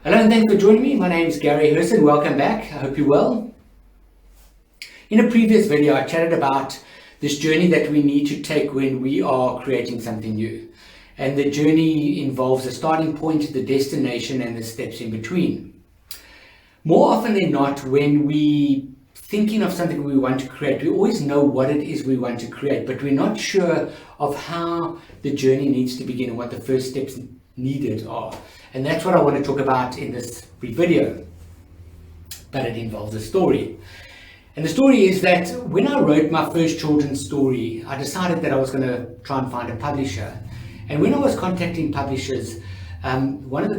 Hello and thanks for joining me. My name is Gary Herson. Welcome back. I hope you're well. In a previous video, I chatted about this journey that we need to take when we are creating something new. And the journey involves a starting point, the destination, and the steps in between. More often than not, when we thinking of something we want to create, we always know what it is we want to create, but we're not sure of how the journey needs to begin and what the first steps needed are. And that's what I want to talk about in this video. But it involves a story. And the story is that when I wrote my first children's story, I decided that I was going to try and find a publisher. And when I was contacting publishers, one of the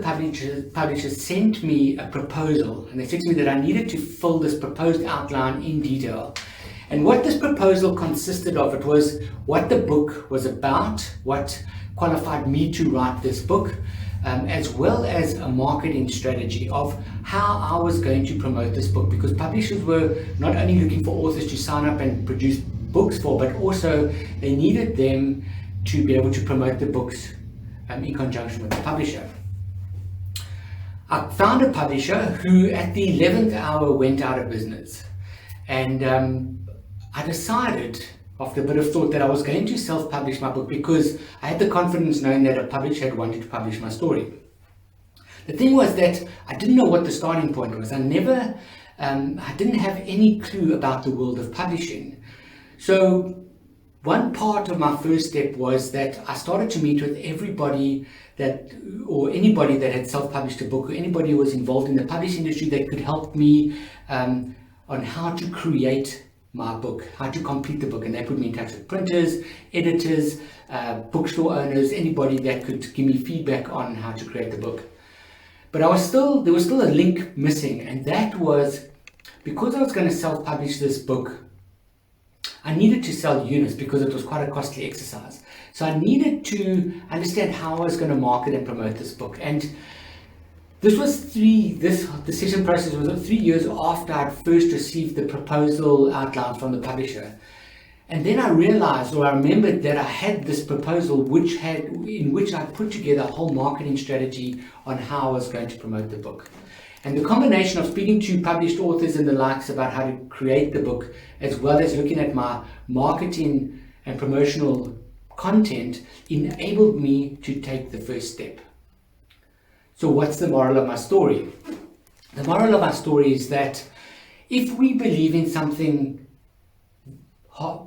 publishers sent me a proposal, and they said to me that I needed to fill this proposed outline in detail. And what this proposal consisted of, it was what the book was about, what qualified me to write this book, as well as a marketing strategy of how I was going to promote this book, because publishers were not only looking for authors to sign up and produce books for, but also they needed them to be able to promote the books in conjunction with the publisher. I found a publisher who at the 11th hour went out of business, and I decided after a bit of thought that I was going to self-publish my book because I had the confidence knowing that a publisher had wanted to publish my story. The thing was that I didn't know what the starting point was. I didn't have any clue about the world of publishing. So one part of my first step was that I started to meet with everybody anybody that had self-published a book, or anybody who was involved in the publishing industry that could help me on how to create my book, how to complete the book. And they put me in touch with printers, editors, bookstore owners, anybody that could give me feedback on how to create the book. But there was still a link missing, and that was because I was going to self-publish this book, I needed to sell units because it was quite a costly exercise. So I needed to understand how I was going to market and promote this book. And this decision process was 3 years after I'd first received the proposal outline from the publisher. And then I realized, or I remembered, that I had this proposal in which I put together a whole marketing strategy on how I was going to promote the book. And the combination of speaking to published authors and the likes about how to create the book, as well as looking at my marketing and promotional content, enabled me to take the first step. So what's the moral of my story? The moral of my story is that if we believe in something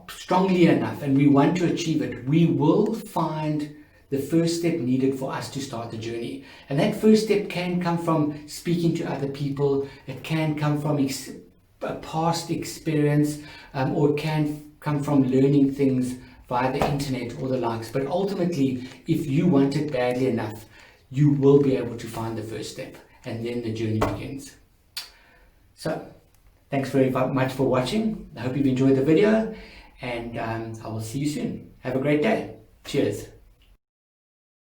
strongly enough and we want to achieve it, we will find the first step needed for us to start the journey. And that first step can come from speaking to other people, it can come from a past experience, or it can come from learning things via the internet or the likes. But ultimately, if you want it badly enough, you will be able to find the first step, and then the journey begins. So, thanks very much for watching. I hope you've enjoyed the video, and I will see you soon. Have a great day. Cheers.